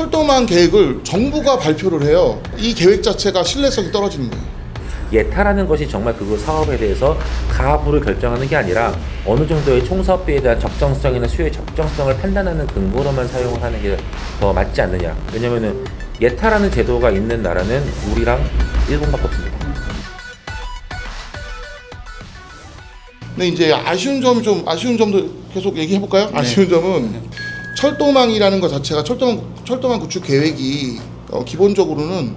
철도망 계획을 정부가 발표를 해요. 이 계획 자체가 신뢰성이 떨어지는 거예요. 예타라는 것이 정말 그 사업에 대해서 가부를 결정하는 게 아니라 어느 정도의 총사업비에 대한 적정성이나 수요의 적정성을 판단하는 근거로만 사용을 하는 게 더 맞지 않느냐. 왜냐면은 예타라는 제도가 있는 나라는 우리랑 일본밖에 없습니다. 근데 이제 아쉬운 점도 계속 얘기해 볼까요? 네. 아쉬운 점은 철도망이라는 것 자체가 철도망 구축 계획이 기본적으로는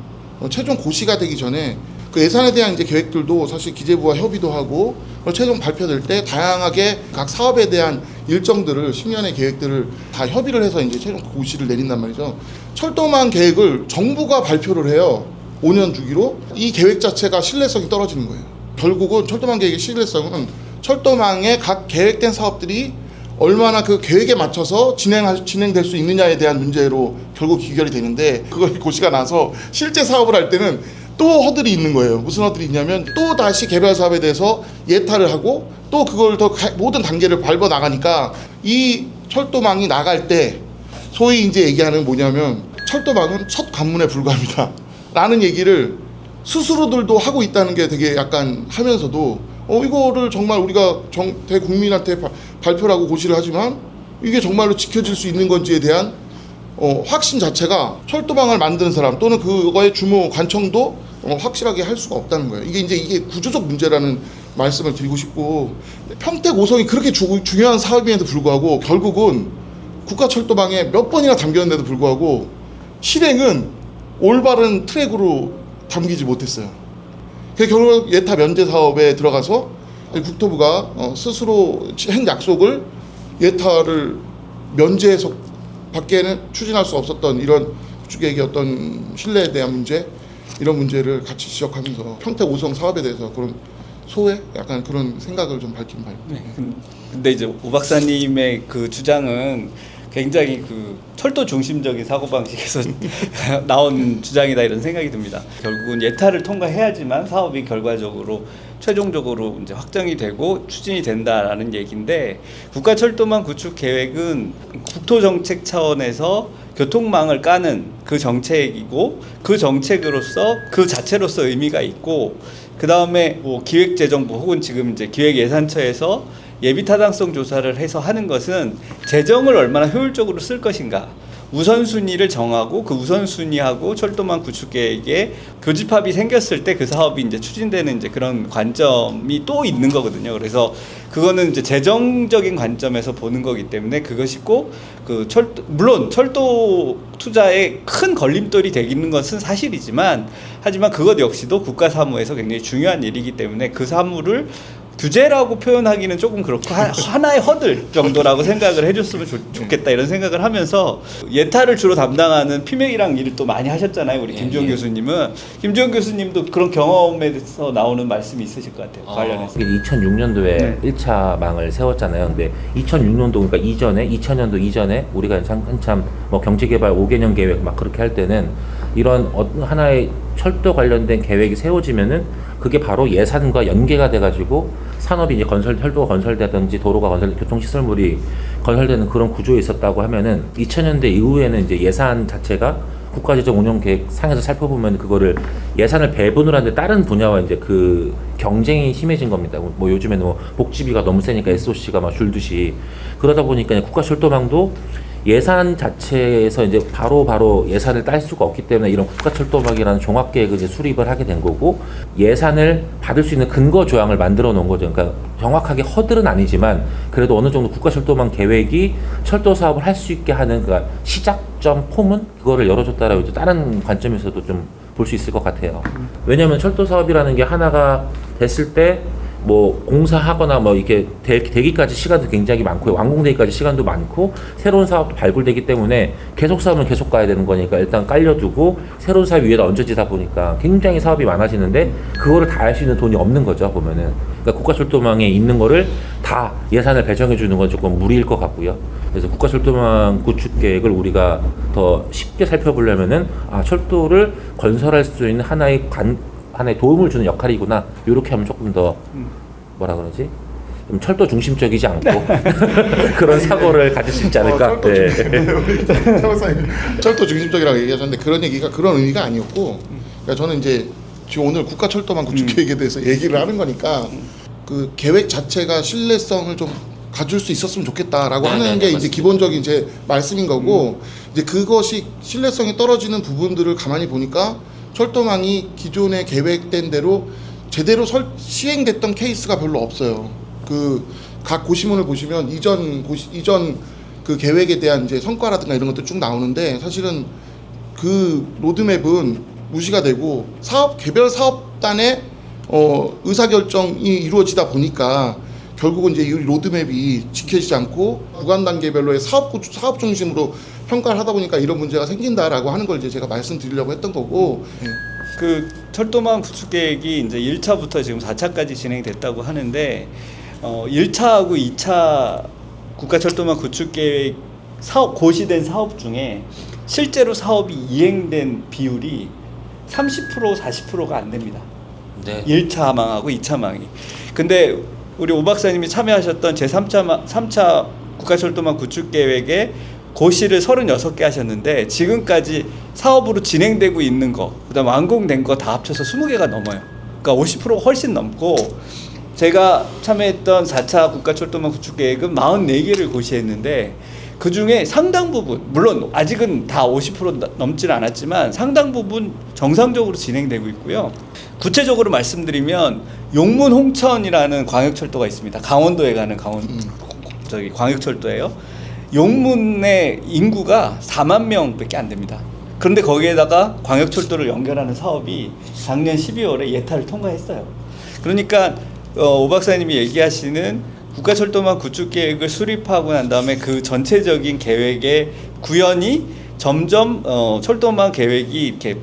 최종 고시가 되기 전에 그 예산에 대한 이제 계획들도 사실 기재부와 협의도 하고 최종 발표될 때 다양하게 각 사업에 대한 일정들을 10년의 계획들을 다 협의를 해서 이제 최종 고시를 내린단 말이죠. 철도망 계획을 정부가 발표를 해요. 5년 주기로. 이 계획 자체가 신뢰성이 떨어지는 거예요. 결국은 철도망 계획의 신뢰성은 철도망의 각 계획된 사업들이 얼마나 그 계획에 맞춰서 진행될 수 있느냐에 대한 문제로 결국 귀결이 되는데, 그걸 고시가 나서 실제 사업을 할 때는 또 허들이 있는 거예요. 무슨 허들이 있냐면 또 다시 개발 사업에 대해서 예타를 하고 또 그걸 더 모든 단계를 밟아 나가니까 이 철도망이 나갈 때 소위 이제 얘기하는 뭐냐면 철도망은 첫 관문에 불과합니다 라는 얘기를 스스로들도 하고 있다는 게 되게 약간 하면서도 이거를 정말 우리가 대국민한테 발표라고 고시를 하지만 이게 정말로 지켜질 수 있는 건지에 대한 확신 자체가 철도망을 만드는 사람 또는 그거의 규모 관청도 확실하게 할 수가 없다는 거예요. 이게 구조적 문제라는 말씀을 드리고 싶고, 평택 5성이 그렇게 중요한 사업임에도 불구하고 결국은 국가철도망에 몇 번이나 담겼는데도 불구하고 실행은 올바른 트랙으로 담기지 못했어요. 그래서 결국 예타 면제 사업에 들어가서 국토부가 스스로 한 약속을 예타를 면제해서 밖에는 추진할 수 없었던 이런 구축계획의 어떤 신뢰에 대한 문제, 이런 문제를 같이 지적하면서 평택 5성 사업에 대해서 그런 소회? 약간 그런 생각을 좀 밝힌 바입니다. 네. 근데 이제 오 박사님의 그 주장은 굉장히 그 철도 중심적인 사고방식에서 나온 주장이다 이런 생각이 듭니다. 결국은 예타를 통과해야지만 사업이 결과적으로 최종적으로 이제 확정이 되고 추진이 된다라는 얘기인데, 국가철도망 구축 계획은 국토정책 차원에서 교통망을 까는 그 정책이고, 그 정책으로서 그 자체로서 의미가 있고, 그 다음에 뭐 기획재정부 혹은 지금 이제 기획예산처에서 예비 타당성 조사를 해서 하는 것은 재정을 얼마나 효율적으로 쓸 것인가, 우선순위를 정하고 그 우선순위하고 철도망 구축 계획에 교집합이 생겼을 때 그 사업이 이제 추진되는 이제 그런 관점이 또 있는 거거든요. 그래서 그거는 이제 재정적인 관점에서 보는 거기 때문에 그것이 꼭 물론 철도 투자에 큰 걸림돌이 되기는 것은 사실이지만, 하지만 그것 역시도 국가 사무에서 굉장히 중요한 일이기 때문에 그 사무를 규제라고 표현하기는 조금 그렇고 하나의 허들 정도라고 생각을 해줬으면 좋겠다 이런 생각을 하면서, 예타를 주로 담당하는 피맥이랑 일을 또 많이 하셨잖아요, 우리 김주영 교수님은. 김주영 교수님도 그런 경험에서 나오는 말씀이 있으실 것 같아요. 관련해서 2006년도에 1차 망을 세웠잖아요. 근데 2006년도, 그러니까 이전에 2000년도 이전에 우리가 한참 뭐 경제개발 5개년 계획 막 그렇게 할 때는 이런 하나의 철도 관련된 계획이 세워지면은 그게 바로 예산과 연계가 돼가지고 산업이 이제 철도가 건설되든지 도로가 교통시설물이 건설되는 그런 구조에 있었다고 하면은 2000년대 이후에는 이제 예산 자체가 국가재정 운영계획 상에서 살펴보면 그거를 예산을 배분을 하는데 다른 분야와 이제 그 경쟁이 심해진 겁니다. 뭐 요즘에는 뭐 복지비가 너무 세니까 SOC가 막 줄듯이, 그러다 보니까 국가철도망도 예산 자체에서 이제 바로 예산을 딸 수가 없기 때문에 이런 국가철도망이라는 종합계획을 이제 수립을 하게 된 거고, 예산을 받을 수 있는 근거 조항을 만들어 놓은 거죠. 그러니까 정확하게 허들은 아니지만 그래도 어느 정도 국가철도망 계획이 철도 사업을 할 수 있게 하는 그러니까 시작점 포문, 그거를 열어줬다라고 이제 다른 관점에서도 좀 볼 수 있을 것 같아요. 왜냐하면 철도 사업이라는 게 하나가 됐을 때 뭐 공사하거나 뭐 이렇게 되기까지 시간도 굉장히 많고, 완공되기까지 시간도 많고, 새로운 사업도 발굴되기 때문에 계속 사업은 계속 가야 되는 거니까 일단 깔려두고 새로운 사업 위에다 얹어지다 보니까 굉장히 사업이 많아지는데 그거를 다 할 수 있는 돈이 없는 거죠, 보면은. 그러니까 국가철도망에 있는 거를 다 예산을 배정해 주는 건 조금 무리일 것 같고요. 그래서 국가철도망 구축 계획을 우리가 더 쉽게 살펴보려면은 철도를 건설할 수 있는 하나의 도움을 주는 역할이구나, 이렇게 하면 조금 더 뭐라 그러지? 좀 철도 중심적이지 않고 그런 사고를 가질 수 있지 않을까. 철도 중심적이라고 얘기하셨는데 그런 얘기가 그런 의미가 아니었고, 그러니까 저는 이제 지금 오늘 국가철도망 구축 계획에 대해서 얘기를 하는 거니까 그 계획 자체가 신뢰성을 좀 가질 수 있었으면 좋겠다라고 하는 게 이제 기본적인 제 말씀인 거고, 이제 그것이 신뢰성이 떨어지는 부분들을 가만히 보니까 철도망이 기존에 계획된 대로 제대로 시행됐던 케이스가 별로 없어요. 그 각 고시문을 보시면 이전 그 계획에 대한 이제 성과라든가 이런 것도 쭉 나오는데, 사실은 그 로드맵은 무시가 되고 개별 사업단의 의사결정이 이루어지다 보니까 결국은 이제 이 로드맵이 지켜지지 않고 구간 단계별로의 사업 중심으로 평가를 하다 보니까 이런 문제가 생긴다라고 하는 걸 이제 제가 말씀드리려고 했던 거고. 그 철도망 구축 계획이 이제 1차부터 지금 4차까지 진행됐다고 하는데 1차하고 2차 국가철도망 구축 계획 고시된 사업 중에 실제로 사업이 이행된 비율이 30% 40%가 안 됩니다. 네. 1차 망하고 2차 망이. 근데 우리 오 박사님이 참여하셨던 제3차 국가철도망 구축 계획에 고시를 36개 하셨는데 지금까지 사업으로 진행되고 있는 거, 그다음 완공된 거 다 합쳐서 20개가 넘어요. 그러니까 50%가 훨씬 넘고, 제가 참여했던 4차 국가철도망 구축 계획은 44개를 고시했는데 그 중에 상당 부분, 물론 아직은 다 50% 넘지는 않았지만 상당 부분 정상적으로 진행되고 있고요. 구체적으로 말씀드리면 용문 홍천이라는 광역철도가 있습니다. 강원도에 가는 광역철도예요. 용문의 인구가 4만 명밖에 안 됩니다. 그런데 거기에다가 광역철도를 연결하는 사업이 작년 12월에 예타를 통과했어요. 그러니까 오 박사님이 얘기하시는 국가철도망 구축 계획을 수립하고 난 다음에 그 전체적인 계획의 구현이 점점 철도망 계획이 이렇게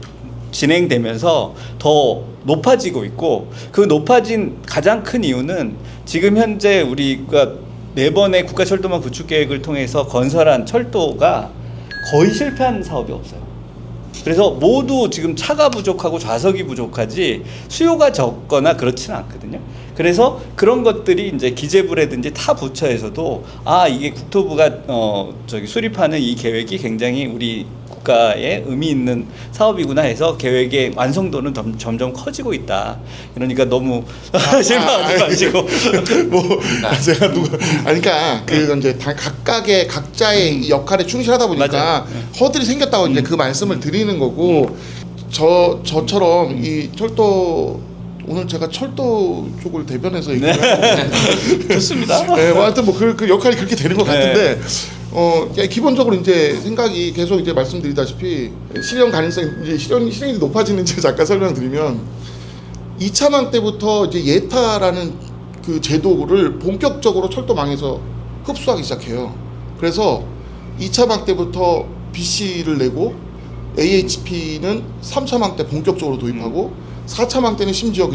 진행되면서 더 높아지고 있고, 그 높아진 가장 큰 이유는 지금 현재 우리가 매번의 국가철도망 구축 계획을 통해서 건설한 철도가 거의 실패한 사업이 없어요. 그래서 모두 지금 차가 부족하고 좌석이 부족하지 수요가 적거나 그렇지는 않거든요. 그래서 그런 것들이 이제 기재부라든지 타 부처에서도 이게 국토부가 수립하는 이 계획이 굉장히 우리 국가에 의미 있는 사업이구나 해서 계획의 완성도는 점점 커지고 있다. 그러니까 너무 실망하지 마시고 제가 그러니까 그건 이제 각자의 역할에 충실하다 보니까 허들이 생겼다고 이제 그 말씀을 드리는 거고, 저처럼 이 철도, 오늘 제가 철도 쪽을 대변해서 얘기를 좋습니다. 네, 뭐 하여튼 뭐 그 역할이 그렇게 되는 것 같은데, 기본적으로 이제 생각이 계속 이제 말씀드리다시피 실현 가능성, 이제 실현이 높아지는지 잠깐 설명드리면, 2차망 때부터 이제 예타라는 그 제도를 본격적으로 철도망에서 흡수하기 시작해요. 그래서 2차망 때부터 BC를 내고 AHP는 3차망 때 본격적으로 도입하고 4차망 때는 심지어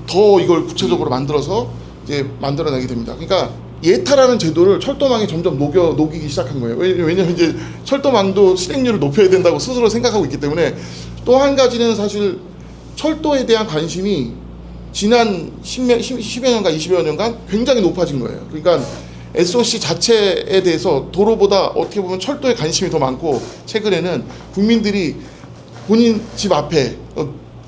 더 이걸 구체적으로 만들어서 이제 만들어내게 됩니다. 그러니까 예타라는 제도를 철도망에 점점 녹이기 시작한 거예요. 왜냐하면 이제 철도망도 실행률을 높여야 된다고 스스로 생각하고 있기 때문에. 또 한 가지는 사실 철도에 대한 관심이 지난 10여 년간 20여 년간 굉장히 높아진 거예요. 그러니까 SOC 자체에 대해서 도로보다 어떻게 보면 철도에 관심이 더 많고, 최근에는 국민들이 본인 집 앞에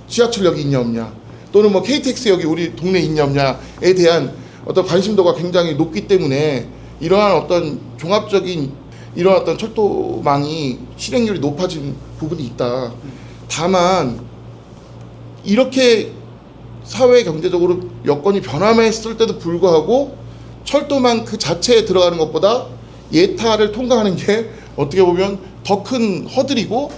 지하철역이 있냐 없냐, 또는 뭐 KTX역이 우리 동네에 있냐 없냐에 대한 어떤 관심도가 굉장히 높기 때문에 이러한 어떤 종합적인 이러한 어떤 철도망이 실행률이 높아진 부분이 있다. 다만 이렇게 사회 경제적으로 여건이 변화했을 때도 불구하고 철도망 그 자체에 들어가는 것보다 예타를 통과하는 게 어떻게 보면 더 큰 허들이고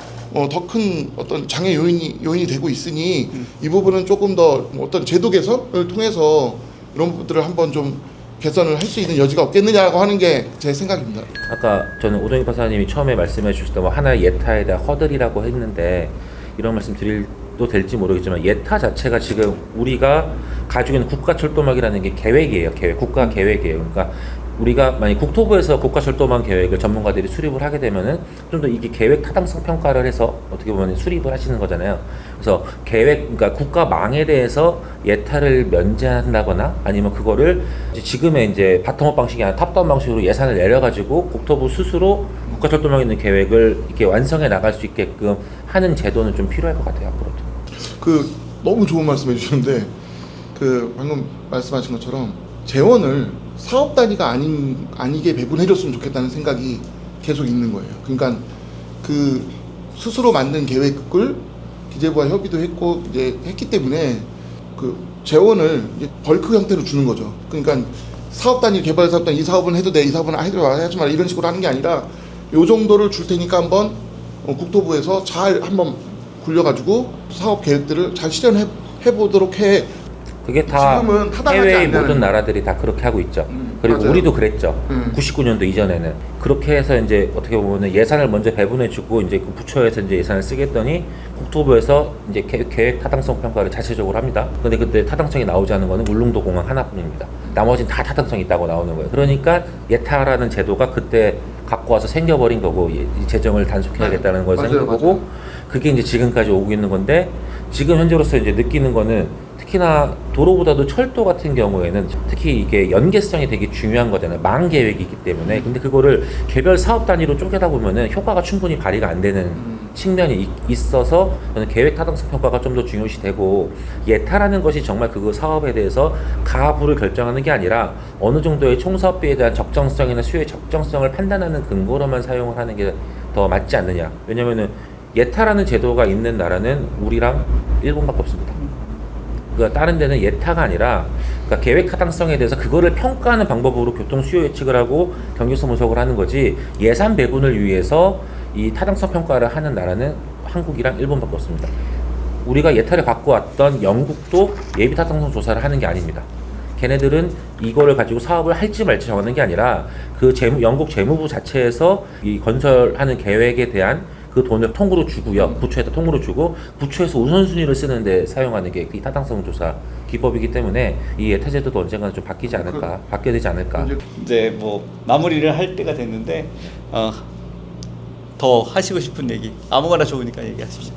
더 큰 어떤 장애 요인이 되고 있으니, 이 부분은 조금 더 어떤 제도 개선을 통해서 이런 부분들을 한번 좀 개선을 할 수 있는 여지가 없겠느냐고 하는 게 제 생각입니다. 아까 저는 오동희 박사님이 처음에 말씀해 주실 때 뭐 하나의 예타에 대한 허들이라고 했는데, 이런 말씀 드려도 될지 모르겠지만 예타 자체가 지금 우리가 가지고 있는 국가철도망이라는 게 계획이에요. 국가 계획이에요. 그러니까 우리가 만약 국토부에서 국가철도망 계획을 전문가들이 수립을 하게 되면은 좀 더 이게 계획 타당성 평가를 해서 어떻게 보면 수립을 하시는 거잖아요. 그래서 그러니까 국가망에 대해서 예타를 면제한다거나 아니면 그거를 지금의 이제 바텀업 방식이 아니라 탑다운 방식으로 예산을 내려가지고 국토부 스스로 국가철도망에 있는 계획을 이렇게 완성해 나갈 수 있게끔 하는 제도는 좀 필요할 것 같아요, 앞으로도. 그 너무 좋은 말씀해 주셨는데 그 방금 말씀하신 것처럼 재원을 사업 단위가 아니게 배분해 줬으면 좋겠다는 생각이 계속 있는 거예요. 그러니까 그 스스로 만든 계획을 기재부와 협의도 했고 이제 했기 때문에 그 재원을 이제 벌크 형태로 주는 거죠. 그러니까 사업 단위 개발 사업 단위 이 사업은 해도 돼, 이 사업은 하지 마라 이런 식으로 하는 게 아니라 요 정도를 줄 테니까 한번 국토부에서 잘 한번 굴려가지고 사업 계획들을 잘 실현해 보도록 해. 그게 다 지금은 타당하지 해외의 않냐는 모든 나라들이 다 그렇게 하고 있죠. 그리고 맞아요. 우리도 그랬죠. 99년도 이전에는 그렇게 해서 이제 어떻게 보면 예산을 먼저 배분해주고 이제 그 부처에서 이제 예산을 쓰겠더니 국토부에서 이제 계획 타당성 평가를 자체적으로 합니다. 근데 그때 타당성이 나오지 않은 거는 울릉도 공항 하나뿐입니다. 나머지는 다 타당성이 있다고 나오는 거예요. 그러니까 예타라는 제도가 그때 갖고 와서 생겨버린 거고 이 재정을 단속해야겠다는 걸 생긴 거고 그게 이제 지금까지 오고 있는 건데 지금 현재로서 이제 느끼는 거는 특히나 도로보다도 철도 같은 경우에는 특히 이게 연계성이 되게 중요한 거잖아요. 망 계획이기 때문에. 근데 그거를 개별 사업 단위로 쪼개다 보면은 효과가 충분히 발휘가 안 되는 측면이 있어서 저는 계획 타당성 평가가 좀 더 중요시 되고 예타라는 것이 정말 그 사업에 대해서 가부를 결정하는 게 아니라 어느 정도의 총사업비에 대한 적정성이나 수요의 적정성을 판단하는 근거로만 사용을 하는 게 더 맞지 않느냐. 왜냐면은 예타라는 제도가 있는 나라는 우리랑 일본밖에 없습니다. 그러니까 다른 데는 예타가 아니라 그러니까 계획 타당성에 대해서 그거를 평가하는 방법으로 교통 수요 예측을 하고 경계선 분석을 하는 거지 예산 배분을 위해서 이 타당성 평가를 하는 나라는 한국이랑 일본밖에 없습니다. 우리가 예타를 갖고 왔던 영국도 예비 타당성 조사를 하는 게 아닙니다. 걔네들은 이거를 가지고 사업을 할지 말지 정하는 게 아니라 그 영국 재무부 자체에서 이 건설하는 계획에 대한 그 돈을 통으로 주고요. 부처에다 통으로 주고 부처에서 우선순위를 쓰는데 사용하는 게 이 타당성 조사 기법이기 때문에 이 예타 제도도 언젠가 좀 바뀌지 않을까, 바뀌어야 되지 않을까. 이제 뭐 마무리를 할 때가 됐는데 더 하시고 싶은 얘기 아무거나 좋으니까 얘기하십시오.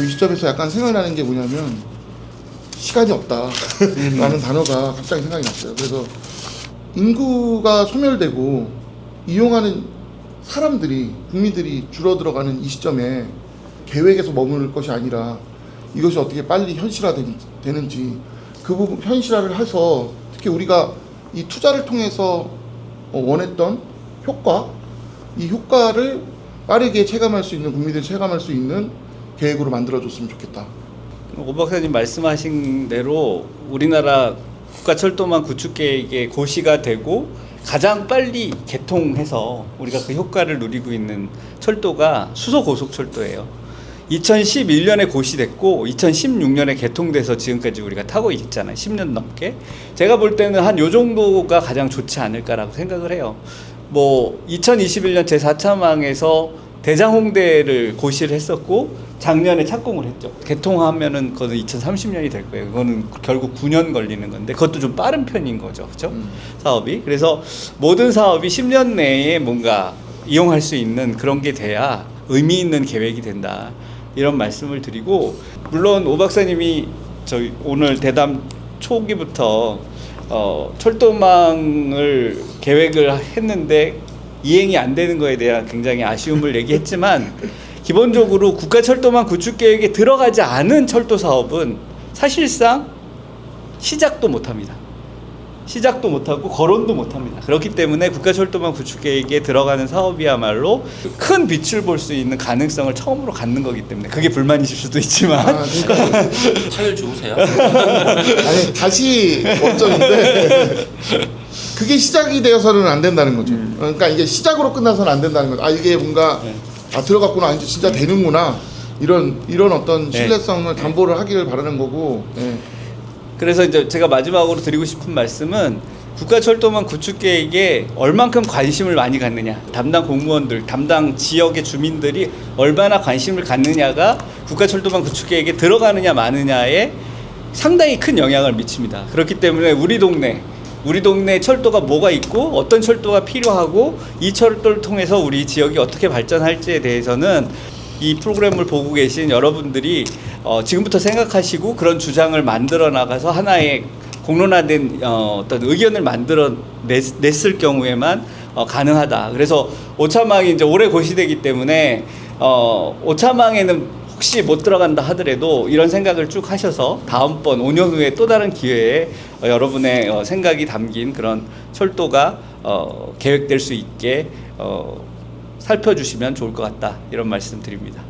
이 시점에서 약간 생각나는 게 뭐냐면 시간이 없다라는 단어가 갑자기 생각이 났어요. 그래서 인구가 소멸되고 이용하는 사람들이 국민들이 줄어들어가는 이 시점에 계획에서 머무를 것이 아니라 이것이 어떻게 빨리 현실화되는지 그 부분 현실화를 해서 특히 우리가 이 투자를 통해서 원했던 효과 이 효과를 빠르게 체감할 수 있는 국민들이 체감할 수 있는 계획으로 만들어줬으면 좋겠다. 오 박사님 말씀하신 대로 우리나라 국가철도망 구축계획의 고시가 되고 가장 빨리 개통해서 우리가 그 효과를 누리고 있는 철도가 수소고속철도예요. 2011년에 고시됐고 2016년에 개통돼서 지금까지 우리가 타고 있잖아요. 10년 넘게. 제가 볼 때는 한 요 정도가 가장 좋지 않을까라고 생각을 해요. 뭐 2021년 제4차망에서 대장홍대를 고시를 했었고 작년에 착공을 했죠. 개통하면은 그거는 2030년이 될 거예요. 그거는 결국 9년 걸리는 건데 그것도 좀 빠른 편인 거죠. 그렇죠? 사업이. 그래서 모든 사업이 10년 내에 뭔가 이용할 수 있는 그런 게 돼야 의미 있는 계획이 된다. 이런 말씀을 드리고 물론 오 박사님이 저희 오늘 대담 초기부터 철도망을 계획을 했는데 이행이 안 되는 거에 대한 굉장히 아쉬움을 얘기했지만 기본적으로 국가철도망 구축계획에 들어가지 않은 철도 사업은 사실상 시작도 못합니다. 시작도 못하고 거론도 못합니다. 그렇기 때문에 국가철도망 구축계획에 들어가는 사업이야말로 큰 빛을 볼 수 있는 가능성을 처음으로 갖는 거기 때문에 그게 불만이실 수도 있지만 그러니까 차를 주우세요. 아니 다시 원점인데 그게 시작이 되어서는 안 된다는 거죠. 그러니까 이게 시작으로 끝나서는 안 된다는 거죠. 아 이게 뭔가 들어갔구나 이제 진짜 되는구나 이런 어떤 신뢰성을 담보를 하기를 바라는 거고. 그래서 이제 제가 마지막으로 드리고 싶은 말씀은 국가철도망 구축계획에 얼만큼 관심을 많이 갖느냐, 담당 공무원들, 담당 지역의 주민들이 얼마나 관심을 갖느냐가 국가철도망 구축계획에 들어가느냐 마느냐에 상당히 큰 영향을 미칩니다. 그렇기 때문에 우리 동네 우리 동네 철도가 뭐가 있고 어떤 철도가 필요하고 이 철도를 통해서 우리 지역이 어떻게 발전할지에 대해서는 이 프로그램을 보고 계신 여러분들이 지금부터 생각하시고 그런 주장을 만들어 나가서 하나의 공론화된 어떤 의견을 만들어 냈을 경우에만 가능하다. 그래서 오차망이 이제 오래 고시되기 때문에 오차망에는 혹시 못 들어간다 하더라도 이런 생각을 쭉 하셔서 다음번 5년 후에 또 다른 기회에 여러분의 생각이 담긴 그런 철도가 계획될 수 있게 살펴주시면 좋을 것 같다. 이런 말씀 드립니다.